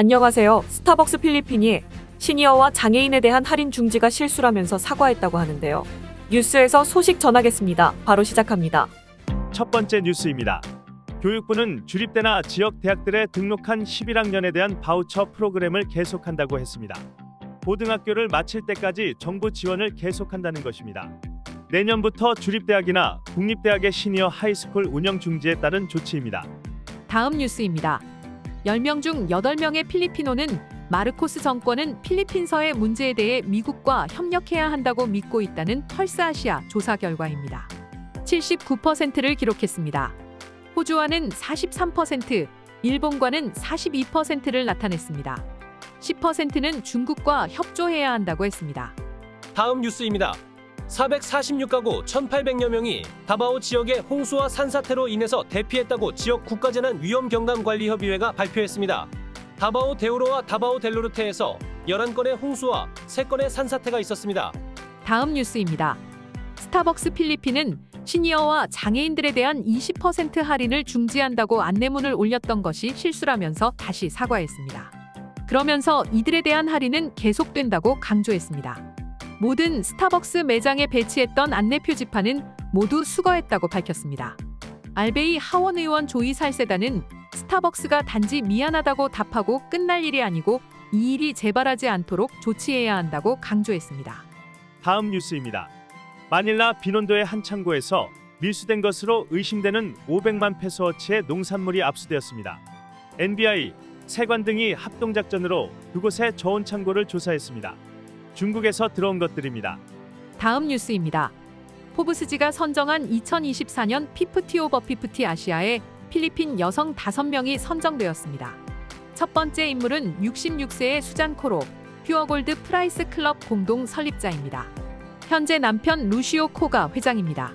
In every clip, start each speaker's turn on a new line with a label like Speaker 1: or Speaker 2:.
Speaker 1: 안녕하세요. 스타벅스 필리핀이 시니어와 장애인에 대한 할인 중지가 실수라면서 사과했다고 하는데요. 뉴스에서 소식 전하겠습니다. 바로 시작합니다.
Speaker 2: 첫 번째 뉴스입니다. 교육부는 주립대나 지역 대학들에 등록한 11학년에 대한 바우처 프로그램을 계속한다고 했습니다. 고등학교를 마칠 때까지 정부 지원을 계속한다는 것입니다. 내년부터 주립대학이나 국립대학의 시니어 하이스쿨 운영 중지에 따른 조치입니다.
Speaker 3: 다음 뉴스입니다. 10명 중 8명의 필리피노는 마르코스 정권은 필리핀서의 문제에 대해 미국과 협력해야 한다고 믿고 있다는 펄스아시아 조사 결과입니다. 79%를 기록했습니다. 호주와는 43%, 일본과는 42%를 나타냈습니다. 10%는 중국과 협조해야 한다고 했습니다.
Speaker 4: 다음 뉴스입니다. 446가구 1,800여 명이 다바오 지역의 홍수와 산사태로 인해서 대피했다고 지역 국가재난위험경감관리협의회가 발표했습니다. 다바오 데우로와 다바오 델로르테에서 11건의 홍수와 3건의 산사태가 있었습니다.
Speaker 3: 다음 뉴스입니다. 스타벅스 필리핀은 시니어와 장애인들에 대한 20% 할인을 중지한다고 안내문을 올렸던 것이 실수라면서 다시 사과했습니다. 그러면서 이들에 대한 할인은 계속된다고 강조했습니다. 모든 스타벅스 매장에 배치했던 안내 표지판은 모두 수거했다고 밝혔습니다. 알베이 하원 의원 조이 살세다는 스타벅스가 단지 미안하다고 답하고 끝날 일이 아니고 이 일이 재발하지 않도록 조치해야 한다고 강조했습니다.
Speaker 2: 다음 뉴스입니다. 마닐라 비논도의 한 창고에서 밀수된 것으로 의심되는 500만 페소어치의 농산물이 압수되었습니다. NBI, 세관 등이 합동작전으로 그곳의 저온 창고를 조사했습니다. 중국에서 들어온 것들입니다.
Speaker 3: 다음 뉴스입니다. 포브스지가 선정한 2024년 피프티 오버 피프티 아시아에 필리핀 여성 5명이 선정되었습니다. 첫 번째 인물은 66세의 수잔 코로, 퓨어골드 프라이스 클럽 공동 설립자입니다. 현재 남편 루시오 코가 회장입니다.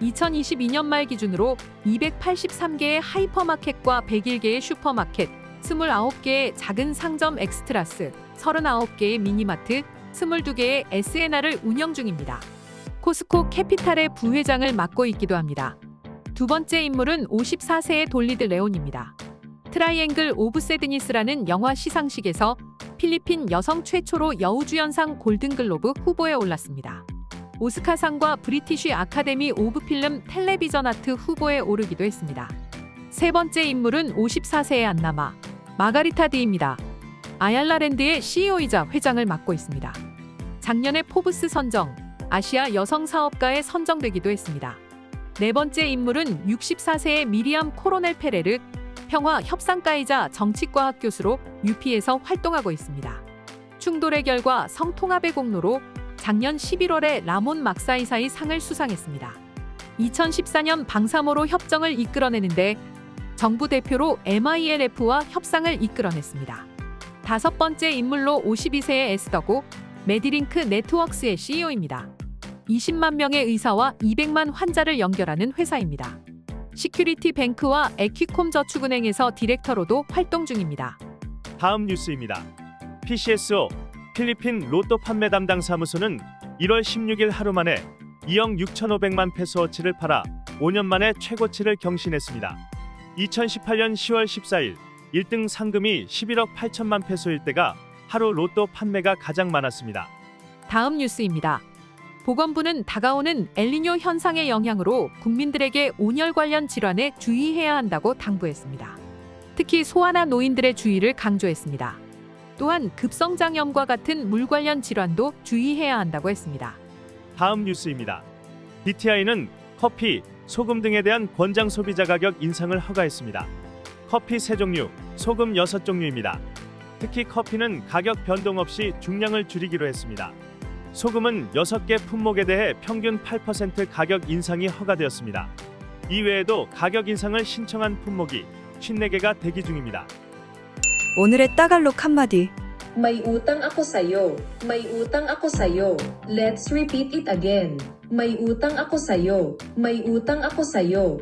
Speaker 3: 2022년 말 기준으로 283개의 하이퍼마켓과 101개의 슈퍼마켓, 29개의 작은 상점 엑스트라스, 39개의 미니마트, 22개의 SNR을 운영 중입니다. 코스코 캐피탈의 부회장을 맡고 있기도 합니다. 두 번째 인물은 54세의 돌리드 레온입니다. 트라이앵글 오브 새드니스라는 영화 시상식에서 필리핀 여성 최초로 여우주연상 골든글로브 후보에 올랐습니다. 오스카상과 브리티쉬 아카데미 오브 필름 텔레비전 아트 후보에 오르기도 했습니다. 세 번째 인물은 54세의 안나마 마가리타 디입니다. 아얄라랜드의 CEO이자 회장을 맡고 있습니다. 작년에 포브스 선정, 아시아 여성 사업가에 선정되기도 했습니다. 네 번째 인물은 64세의 미리암 코로넬 페레르, 평화 협상가이자 정치과학 교수로 UP에서 활동하고 있습니다. 충돌의 결과 성통합의 공로로 작년 11월에 라몬 막사이사이 상을 수상했습니다. 2014년 방사모로 협정을 이끌어내는데 정부 대표로 MILF와 협상을 이끌어냈습니다. 다섯 번째 인물로 52세의 에스더고 메디링크 네트워크스의 CEO입니다. 20만 명의 의사와 200만 환자를 연결하는 회사입니다. 시큐리티 뱅크와 에퀴콤 저축은행에서 디렉터로도 활동 중입니다.
Speaker 2: 다음 뉴스입니다. PCSO, 필리핀 로또 판매 담당 사무소는 1월 16일 하루 만에 2억 6,500만 페소어치를 팔아 5년 만에 최고치를 경신했습니다. 2018년 10월 14일 1등 상금이 11억 8천만 페소일 때가 하루 로또 판매가 가장 많았습니다.
Speaker 3: 다음 뉴스입니다. 보건부는 다가오는 엘니뇨 현상의 영향으로 국민들에게 온열 관련 질환에 주의해야 한다고 당부했습니다. 특히 소아나 노인들의 주의를 강조했습니다. 또한 급성장염과 같은 물 관련 질환도 주의해야 한다고 했습니다.
Speaker 2: 다음 뉴스입니다. DTI는 커피, 소금 등에 대한 권장 소비자 가격 인상을 허가했습니다. 커피 3종류, 소금 6종류입니다. 특히 커피는 가격 변동 없이 중량을 줄이기로 했습니다. 소금은 6개 품목에 대해 평균 8% 가격 인상이 허가되었습니다. 이외에도 가격 인상을 신청한 품목이 54개가 대기 중입니다.
Speaker 5: 오늘의 따갈록 한마디.
Speaker 6: May utang ako sa'yo. May utang ako sa'yo. Let's repeat it again. May utang ako sa'yo. May utang ako sa'yo.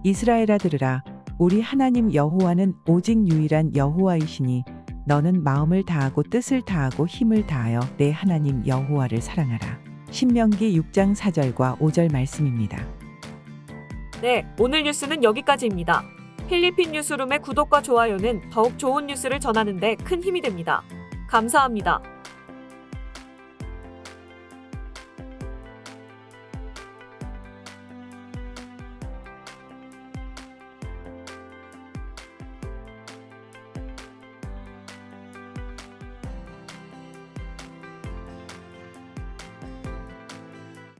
Speaker 7: 이스라엘아 들으라. 우리 하나님 여호와는 오직 유일한 여호와이시니 너는 마음을 다하고 뜻을 다하고 힘을 다하여 내 하나님 여호와를 사랑하라. 신명기 6장 4절과 5절 말씀입니다.
Speaker 1: 네, 오늘 뉴스는 여기까지입니다. 필리핀 뉴스룸의 구독과 좋아요는 더욱 좋은 뉴스를 전하는 데 큰 힘이 됩니다. 감사합니다.